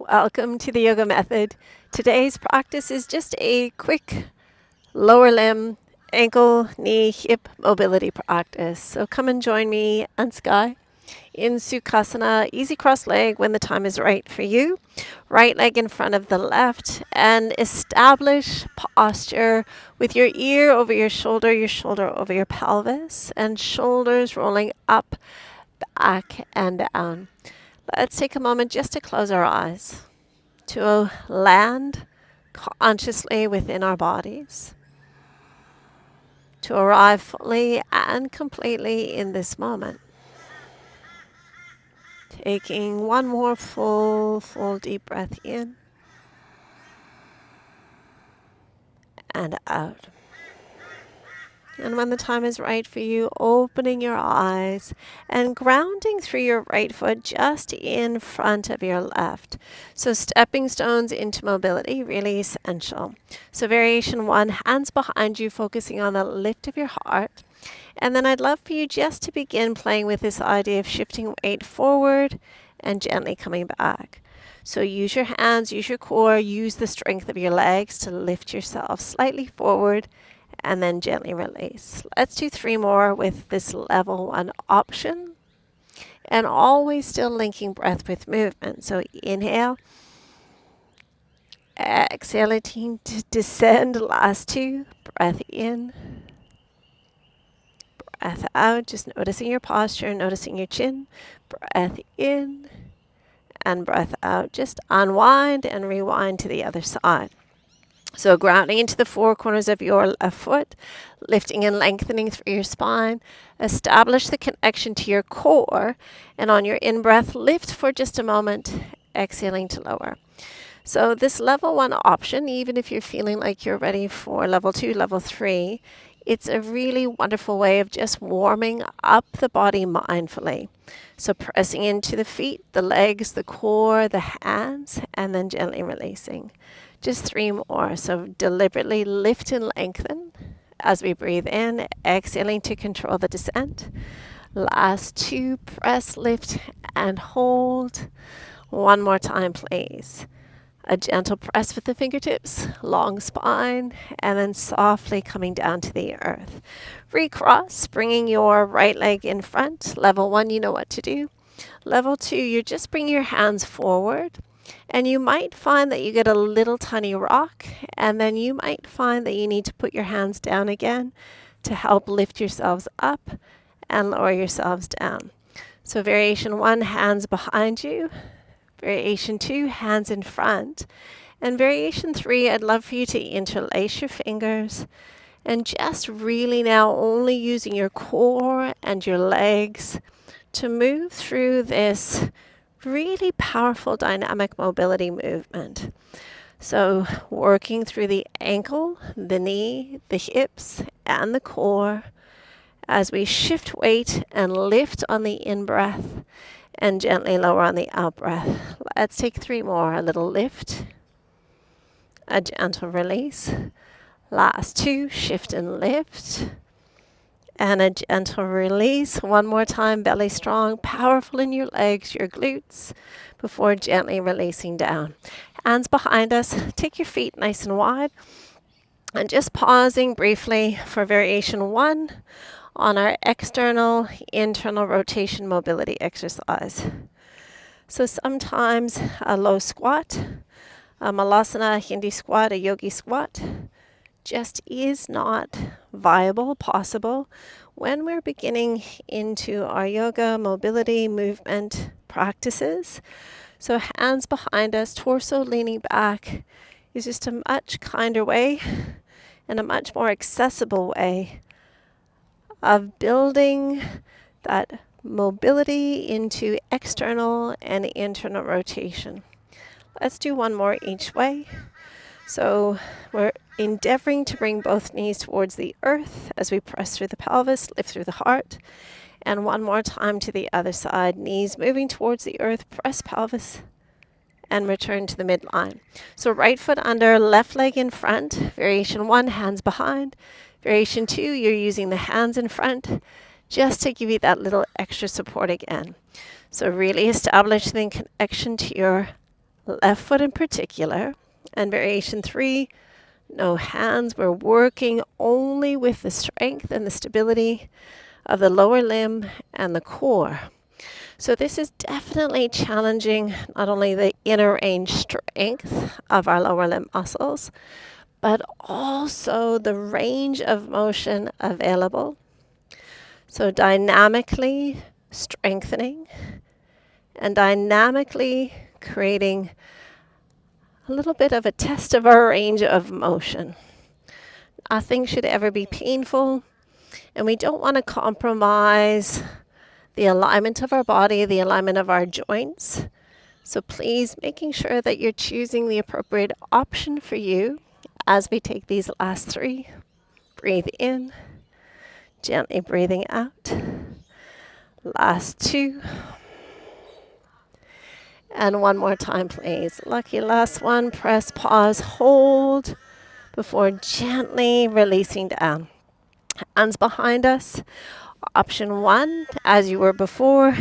Welcome to the yoga method. Today's practice is just a quick lower limb, ankle, knee, hip mobility practice. So come and join me and Sky in Sukhasana, easy cross leg when the time is right for you. Right leg in front of the left and establish posture with your ear over your shoulder over your pelvis, and shoulders rolling up, back, and down. Let's take a moment just to close our eyes, to land consciously within our bodies, to arrive fully and completely in this moment. Taking one more full deep breath in and out. And when the time is right for you, opening your eyes and grounding through your right foot just in front of your left. So stepping stones into mobility, really essential. So variation 1, hands behind you, focusing on the lift of your heart. And then I'd love for you just to begin playing with this idea of shifting weight forward and gently coming back. So use your hands, use your core, use the strength of your legs to lift yourself slightly forward and then gently release. Let's do 3 more with this level 1 option, and always still linking breath with movement. So inhale, exhaling to descend, last 2, breath in, breath out, just noticing your posture, noticing your chin, breath in, and breath out. Just unwind and rewind to the other side. So grounding into the 4 corners of your left foot, lifting and lengthening through your spine. Establish the connection to your core, and on your in-breath, lift for just a moment, exhaling to lower. So this level 1 option, even if you're feeling like you're ready for level 2, level 3, it's a really wonderful way of just warming up the body mindfully. So pressing into the feet, the legs, the core, the hands, and then gently releasing. Just 3 more. So deliberately lift and lengthen as we breathe in, exhaling to control the descent. Last 2, press, lift, and hold. One more time, please. A gentle press with the fingertips, long spine, and then softly coming down to the earth. Recross, bringing your right leg in front. Level 1, you know what to do. Level 2, you're just bringing your hands forward. And you might find that you get a little tiny rock, and then you might find that you need to put your hands down again to help lift yourselves up and lower yourselves down. So variation 1, hands behind you. Variation 2, hands in front. And variation 3, I'd love for you to interlace your fingers and just really now only using your core and your legs to move through this really powerful dynamic mobility movement. So working through the ankle, the knee, the hips, and the core as we shift weight and lift on the in-breath and gently lower on the out-breath. Let's take 3 more. A little lift, a gentle release. Last 2, shift and lift. And a gentle release. One more time, belly strong, powerful in your legs, your glutes, before gently releasing down. Hands behind us. Take your feet nice and wide. And just pausing briefly for variation 1 on our external, internal rotation mobility exercise. So sometimes a low squat, a malasana, a Hindi squat, a yogi squat, just is not viable, possible when we're beginning into our yoga, mobility, movement practices. So hands behind us, torso leaning back is just a much kinder way and a much more accessible way of building that mobility into external and internal rotation. Let's do 1 more each way. So we're endeavoring to bring both knees towards the earth as we press through the pelvis, lift through the heart. And 1 more time to the other side, knees moving towards the earth, press pelvis, and return to the midline. So right foot under, left leg in front. Variation 1, hands behind. Variation 2, you're using the hands in front just to give you that little extra support again. So really establish the connection to your left foot in particular. And variation 3, no hands. We're working only with the strength and the stability of the lower limb and the core. So this is definitely challenging not only the inner range strength of our lower limb muscles, but also the range of motion available. So dynamically strengthening and dynamically creating a little bit of a test of our range of motion. Nothing should ever be painful, and we don't want to compromise the alignment of our body, the alignment of our joints. So please, making sure that you're choosing the appropriate option for you as we take these last 3. Breathe in, gently breathing out. Last 2. And one more time, please. Lucky last one. Press, pause, hold before gently releasing down. Hands behind us. Option 1, as you were before.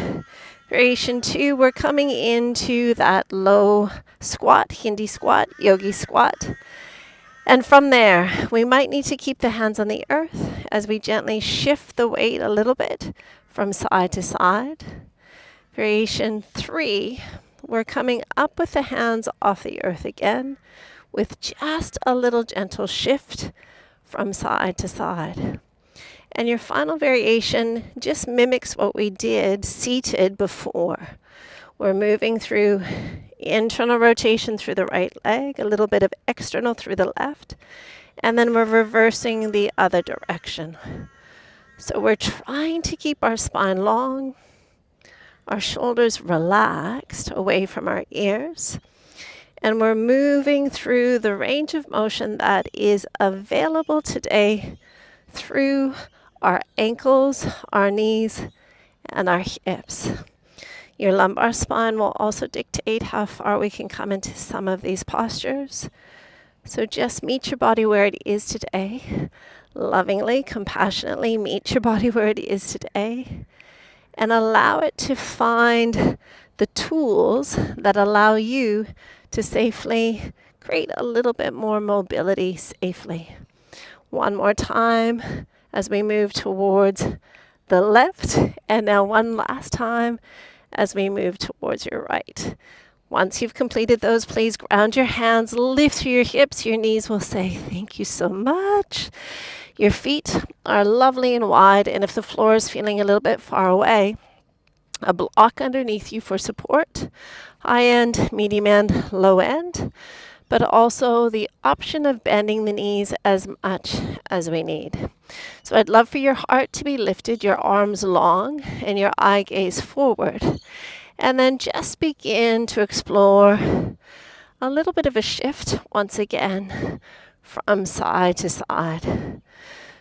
Variation 2, we're coming into that low squat, Hindi squat, yogi squat. And from there, we might need to keep the hands on the earth as we gently shift the weight a little bit from side to side. Variation 3, we're coming up with the hands off the earth again with just a little gentle shift from side to side. And your final variation just mimics what we did seated before. We're moving through internal rotation through the right leg, a little bit of external through the left, and then we're reversing the other direction. So we're trying to keep our spine long, our shoulders relaxed away from our ears, and we're moving through the range of motion that is available today through our ankles, our knees, and our hips. Your lumbar spine will also dictate how far we can come into some of these postures. So just meet your body where it is today. Lovingly, compassionately meet your body where it is today. And allow it to find the tools that allow you to safely create a little bit more mobility safely. One more time as we move towards the left, and now one last time as we move towards your right. Once you've completed those, please ground your hands, lift through your hips. Your knees will say, thank you so much. Your feet are lovely and wide, and if the floor is feeling a little bit far away, a block underneath you for support, high end, medium end, low end, but also the option of bending the knees as much as we need. So I'd love for your heart to be lifted, your arms long, and your eye gaze forward. And then just begin to explore a little bit of a shift once again from side to side.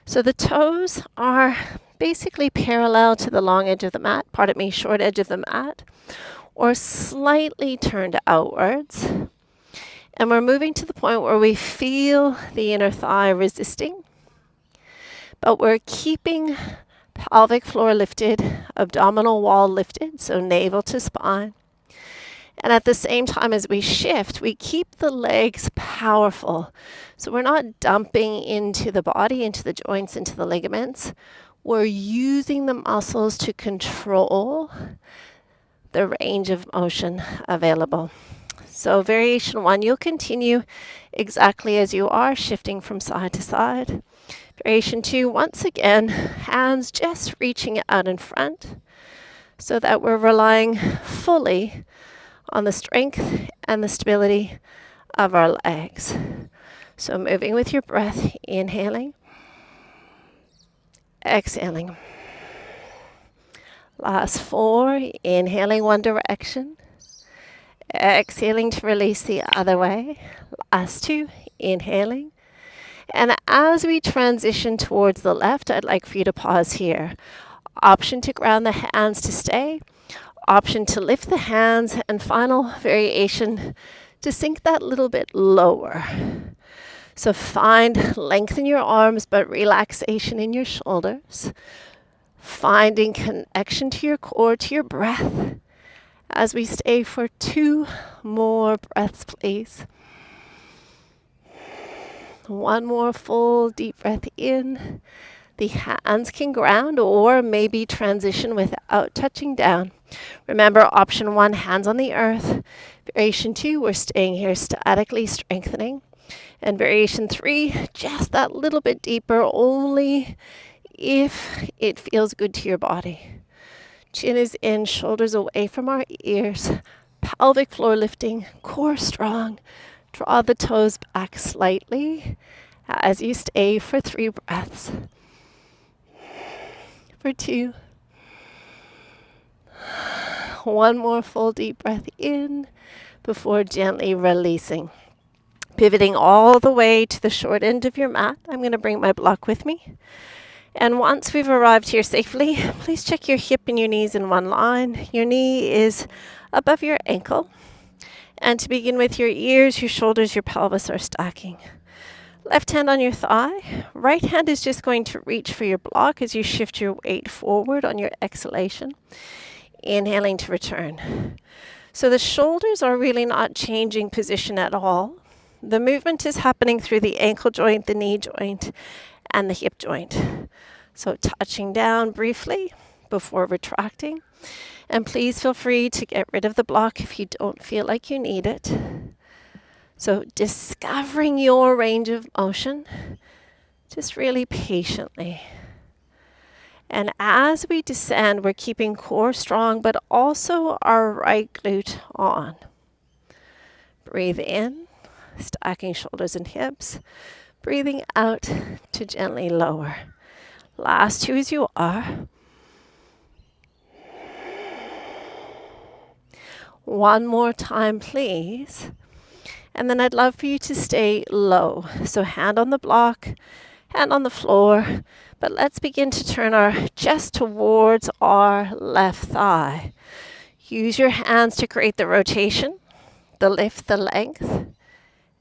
So the toes are basically parallel to the long edge of the mat, short edge of the mat, or slightly turned outwards. And we're moving to the point where we feel the inner thigh resisting, but we're keeping pelvic floor lifted, abdominal wall lifted, so navel to spine. And at the same time as we shift, we keep the legs powerful. So we're not dumping into the body, into the joints, into the ligaments. We're using the muscles to control the range of motion available. So variation 1, you'll continue exactly as you are, shifting from side to side. Variation 2, once again, hands just reaching out in front so that we're relying fully on the strength and the stability of our legs. So moving with your breath, inhaling, exhaling. Last 4, inhaling one direction, exhaling to release the other way. Last 2, inhaling. And as we transition towards the left, I'd like for you to pause here. Option to ground the hands to stay. Option to lift the hands. And final variation to sink that little bit lower. So lengthen your arms, but relaxation in your shoulders. Finding connection to your core, to your breath. As we stay for 2 more breaths, please. 1 more full deep breath in. The hands can ground or maybe transition without touching down. Remember, option 1, hands on the earth. Variation 2, we're staying here statically strengthening. And variation 3, just that little bit deeper, only if it feels good to your body. Chin is in, shoulders away from our ears. Pelvic floor lifting, core strong. Draw the toes back slightly as you stay for 3 breaths. For 2. 1 more full deep breath in before gently releasing. Pivoting all the way to the short end of your mat. I'm going to bring my block with me. And once we've arrived here safely, please check your hip and your knees in one line. Your knee is above your ankle. And to begin with, your ears, your shoulders, your pelvis are stacking. Left hand on your thigh. Right hand is just going to reach for your block as you shift your weight forward on your exhalation. Inhaling to return. So the shoulders are really not changing position at all. The movement is happening through the ankle joint, the knee joint, and the hip joint. So touching down briefly before retracting. And please feel free to get rid of the block if you don't feel like you need it. So discovering your range of motion, just really patiently. And as we descend, we're keeping core strong, but also our right glute on. Breathe in, stacking shoulders and hips. Breathing out to gently lower. Last 2 as you are. 1 more time, please. And then I'd love for you to stay low. So hand on the block, hand on the floor. But let's begin to turn our chest towards our left thigh. Use your hands to create the rotation, the lift, the length.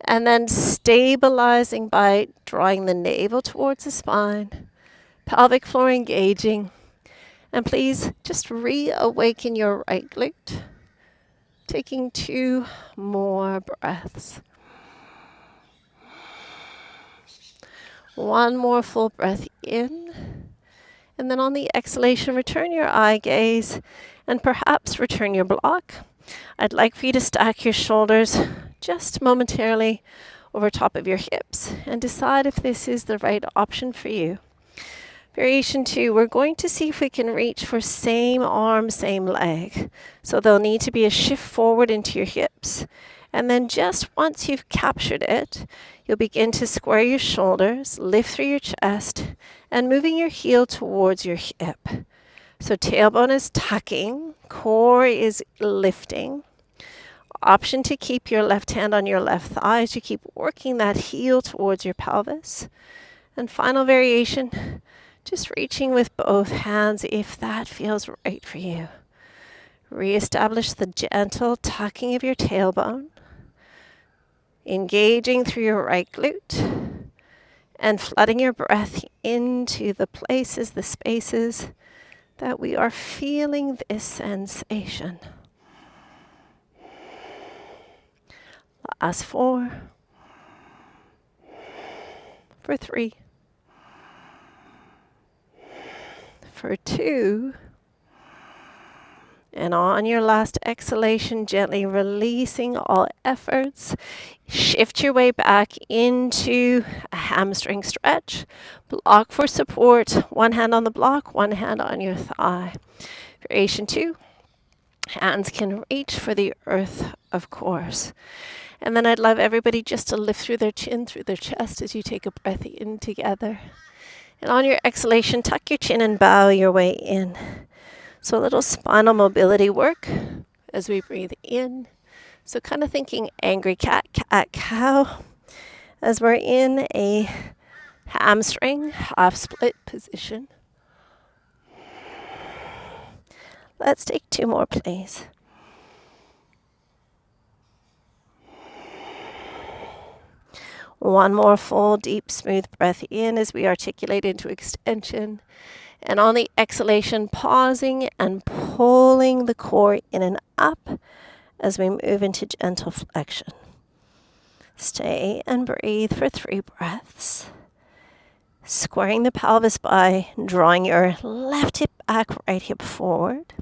And then stabilizing by drawing the navel towards the spine. Pelvic floor engaging. And please just reawaken your right glute. Taking 2 more breaths. 1 more full breath in. And then on the exhalation, return your eye gaze and perhaps return your block. I'd like for you to stack your shoulders just momentarily over top of your hips and decide if this is the right option for you. Variation 2, we're going to see if we can reach for same arm, same leg. So there'll need to be a shift forward into your hips. And then just once you've captured it, you'll begin to square your shoulders, lift through your chest, and moving your heel towards your hip. So tailbone is tucking, core is lifting. Option to keep your left hand on your left thigh as you keep working that heel towards your pelvis. And final variation, just reaching with both hands if that feels right for you. Reestablish the gentle tucking of your tailbone. Engaging through your right glute. And flooding your breath into the places, the spaces that we are feeling this sensation. Last 4. For 3. For 2. And on your last exhalation, gently releasing all efforts. Shift your way back into a hamstring stretch. Block for support. 1 hand on the block, 1 hand on your thigh. Variation 2. Hands can reach for the earth, of course. And then I'd love everybody just to lift through their chin, through their chest as you take a breath in together. And on your exhalation, tuck your chin and bow your way in. So a little spinal mobility work as we breathe in. So kind of thinking angry cat, cat, cow, as we're in a hamstring, half split position. Let's take 2 more, please. One more full, deep, smooth breath in as we articulate into extension. And on the exhalation, pausing and pulling the core in and up as we move into gentle flexion. Stay and breathe for 3 breaths. Squaring the pelvis by drawing your left hip back, right hip forward.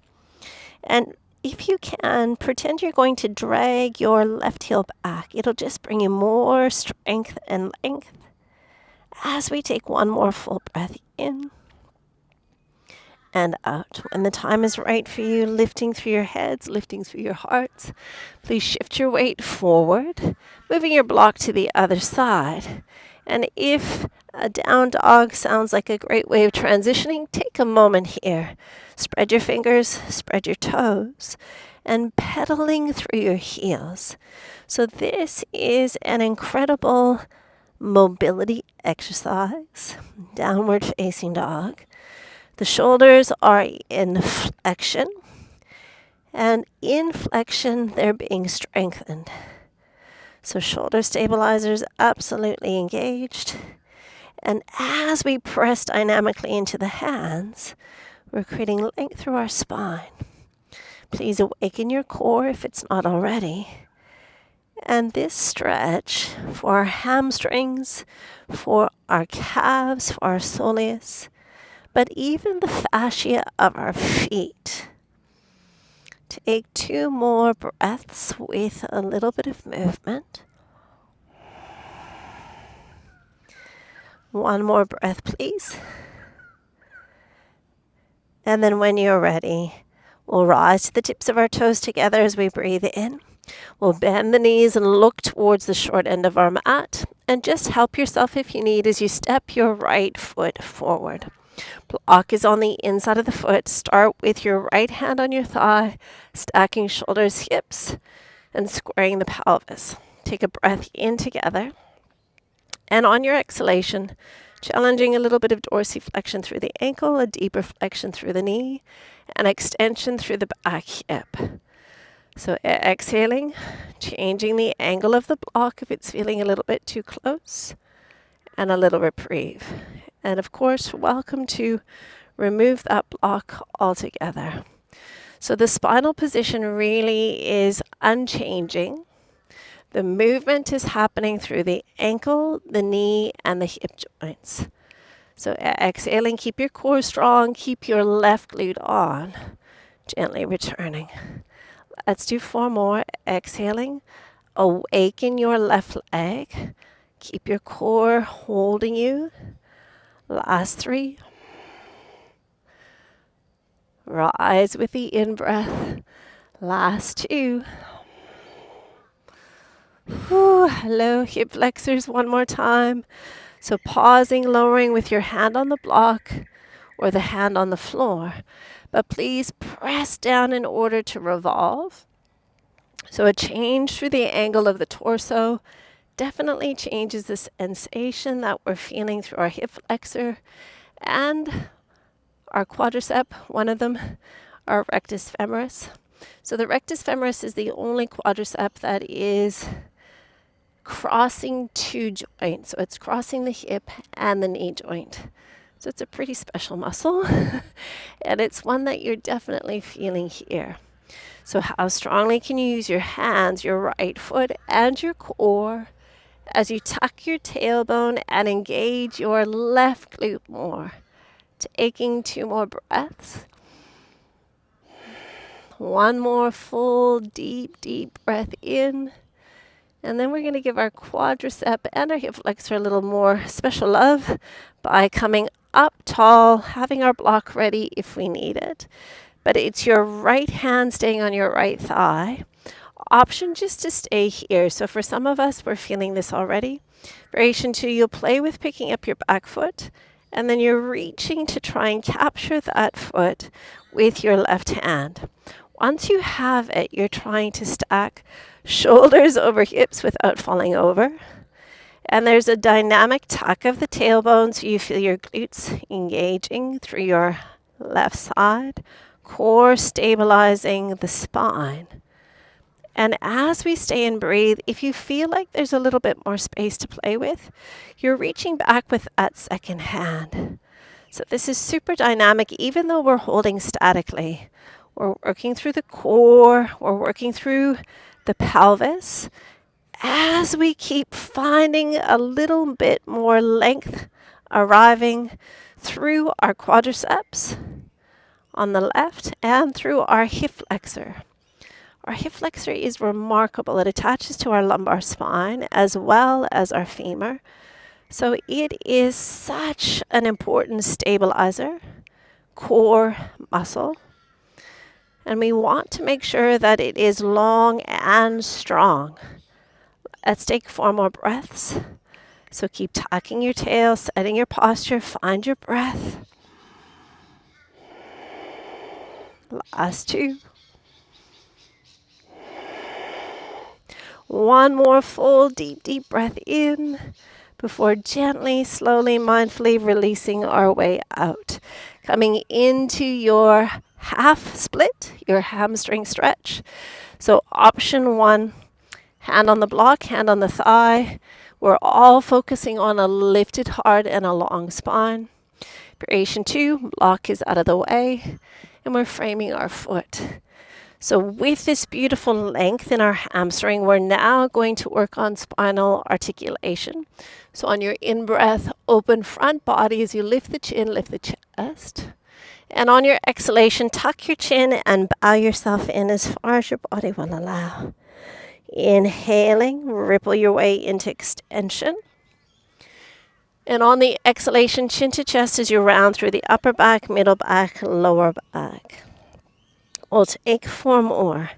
And if you can, pretend you're going to drag your left heel back. It'll just bring you more strength and length as we take one more full breath in and out. When the time is right for you, lifting through your heads, lifting through your hearts, please shift your weight forward, moving your block to the other side. And if a down dog sounds like a great way of transitioning, take a moment here. Spread your fingers, spread your toes, and pedaling through your heels. So this is an incredible mobility exercise, downward facing dog. The shoulders are in flexion, and in flexion, they're being strengthened. So shoulder stabilizers absolutely engaged. And as we press dynamically into the hands, we're creating length through our spine. Please awaken your core if it's not already. And this stretch for our hamstrings, for our calves, for our soleus, but even the fascia of our feet. Take 2 more breaths with a little bit of movement. 1 more breath, please. And then when you're ready, we'll rise to the tips of our toes together as we breathe in. We'll bend the knees and look towards the short end of our mat. And just help yourself if you need as you step your right foot forward. Block is on the inside of the foot. Start with your right hand on your thigh, stacking shoulders, hips, and squaring the pelvis. Take a breath in together. And on your exhalation, challenging a little bit of dorsiflexion through the ankle, a deeper flexion through the knee, and extension through the back hip. So exhaling, changing the angle of the block if it's feeling a little bit too close, and a little reprieve. And of course, welcome to remove that block altogether. So the spinal position really is unchanging. The movement is happening through the ankle, the knee, and the hip joints. So exhaling, keep your core strong, keep your left glute on, gently returning. Let's do 4 more. Exhaling, awaken your left leg, keep your core holding you. Last 3. Rise with the in-breath. Last 2. Hello, hip flexors, 1 more time. So pausing, lowering with your hand on the block or the hand on the floor. But please press down in order to revolve. So a change through the angle of the torso definitely changes the sensation that we're feeling through our hip flexor and our quadricep, one of them, our rectus femoris. So the rectus femoris is the only quadricep that is crossing 2 joints. So it's crossing the hip and the knee joint. So it's a pretty special muscle, and it's one that you're definitely feeling here. So how strongly can you use your hands, your right foot, and your core as you tuck your tailbone and engage your left glute more? Taking 2 more breaths. 1 more full, deep, deep breath in. And then we're going to give our quadricep and our hip flexor a little more special love by coming up tall, having our block ready if we need it. But it's your right hand staying on your right thigh. Option just to stay here. So for some of us, we're feeling this already. Variation 2, you'll play with picking up your back foot, and then you're reaching to try and capture that foot with your left hand. Once you have it, you're trying to stack shoulders over hips without falling over. And there's a dynamic tuck of the tailbone, so you feel your glutes engaging through your left side, core stabilizing the spine. And as we stay and breathe, if you feel like there's a little bit more space to play with, you're reaching back with that second hand. So this is super dynamic, even though we're holding statically. We're working through the core. We're working through the pelvis as we keep finding a little bit more length arriving through our quadriceps on the left and through our hip flexor. Our hip flexor is remarkable. It attaches to our lumbar spine as well as our femur. So it is such an important stabilizer, core muscle. And we want to make sure that it is long and strong. Let's take 4 more breaths. So keep tucking your tail, setting your posture, find your breath. Last 2. 1 more full, deep breath in before gently, slowly, mindfully releasing our way out. Coming into your half split, your hamstring stretch. So option 1, hand on the block, hand on the thigh. We're all focusing on a lifted heart and a long spine. Variation 2, block is out of the way, and we're framing our foot. So with this beautiful length in our hamstring, we're now going to work on spinal articulation. So on your in-breath, open front body as you lift the chin, lift the chest. And on your exhalation, tuck your chin and bow yourself in as far as your body will allow. Inhaling, ripple your way into extension. And on the exhalation, chin to chest as you round through the upper back, middle back, lower back. We'll take 4 more.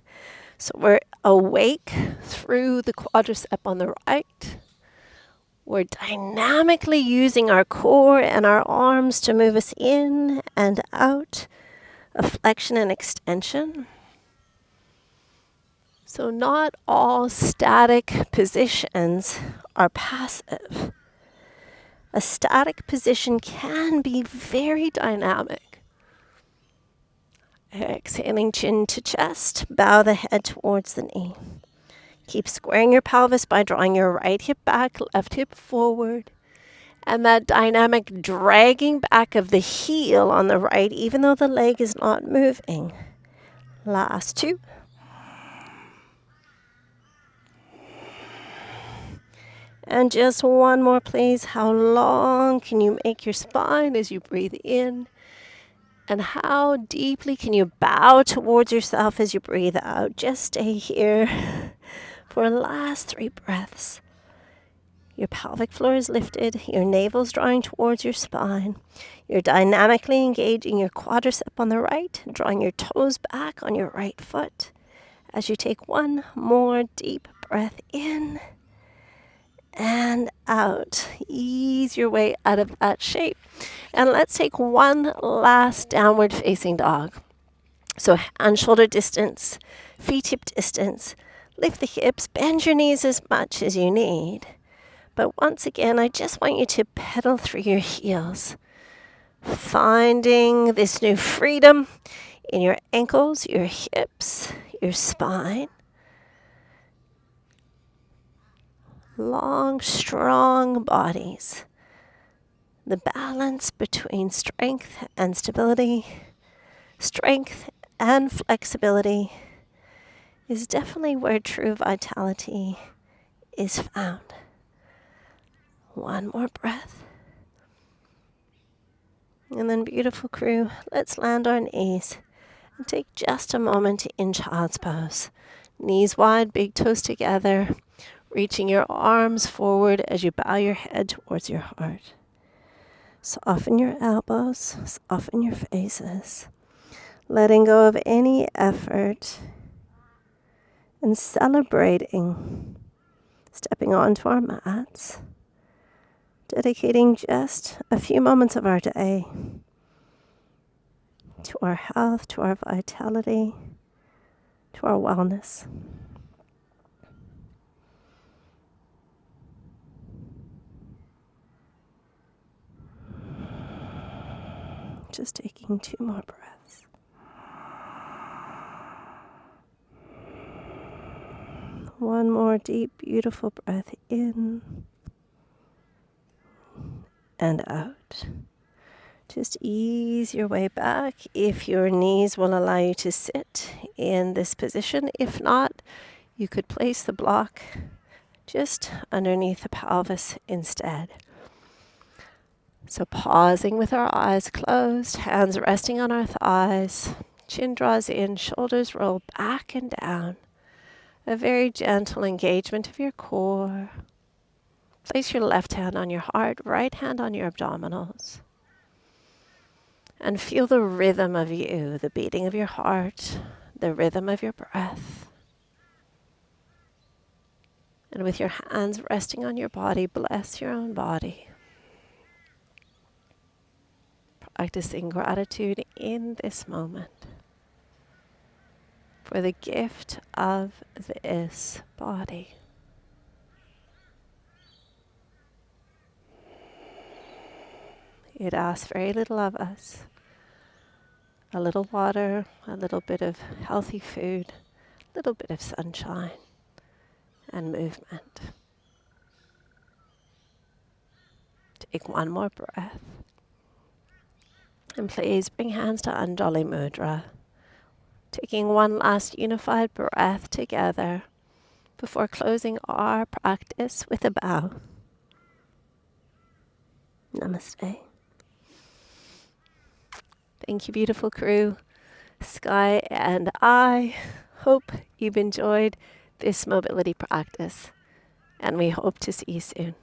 So we're awake through the quadricep on the right. We're dynamically using our core and our arms to move us in and out of flexion and extension. So not all static positions are passive. A static position can be very dynamic. Exhaling chin to chest, bow the head towards the knee. Keep squaring your pelvis by drawing your right hip back, left hip forward. And that dynamic dragging back of the heel on the right, even though the leg is not moving. Last 2. And just 1 more, please. How long can you make your spine as you breathe in? And how deeply can you bow towards yourself as you breathe out? Just stay here for the last 3 breaths. Your pelvic floor is lifted. Your navel's drawing towards your spine. You're dynamically engaging your quadricep on the right, drawing your toes back on your right foot. As you take 1 more deep breath in and out. Ease your way out of that shape. And let's take 1 last downward facing dog. So hand shoulder distance, feet hip distance. Lift the hips, bend your knees as much as you need. But once again, I just want you to pedal through your heels. Finding this new freedom in your ankles, your hips, your spine. Long, strong bodies. The balance between strength and stability, strength and flexibility is definitely where true vitality is found. 1 more breath. And then, beautiful crew, let's land our knees and take just a moment in child's pose. Knees wide, big toes together. Reaching your arms forward as you bow your head towards your heart. Soften your elbows, soften your faces. Letting go of any effort and celebrating stepping onto our mats. Dedicating just a few moments of our day to our health, to our vitality, to our wellness. Just taking 2 more breaths. One more deep, beautiful breath in and out. Just ease your way back if your knees will allow you to sit in this position. If not, you could place the block just underneath the pelvis instead. So pausing with our eyes closed, hands resting on our thighs, chin draws in, shoulders roll back and down. A very gentle engagement of your core. Place your left hand on your heart, right hand on your abdominals. And feel the rhythm of you, the beating of your heart, the rhythm of your breath. And with your hands resting on your body, bless your own body. Practicing gratitude in this moment for the gift of this body. It asks very little of us. A little water, a little bit of healthy food, a little bit of sunshine and movement. Take one more breath. And please bring hands to Anjali Mudra. Taking one last unified breath together before closing our practice with a bow. Namaste. Thank you, beautiful crew. Sky and I hope you've enjoyed this mobility practice, and we hope to see you soon.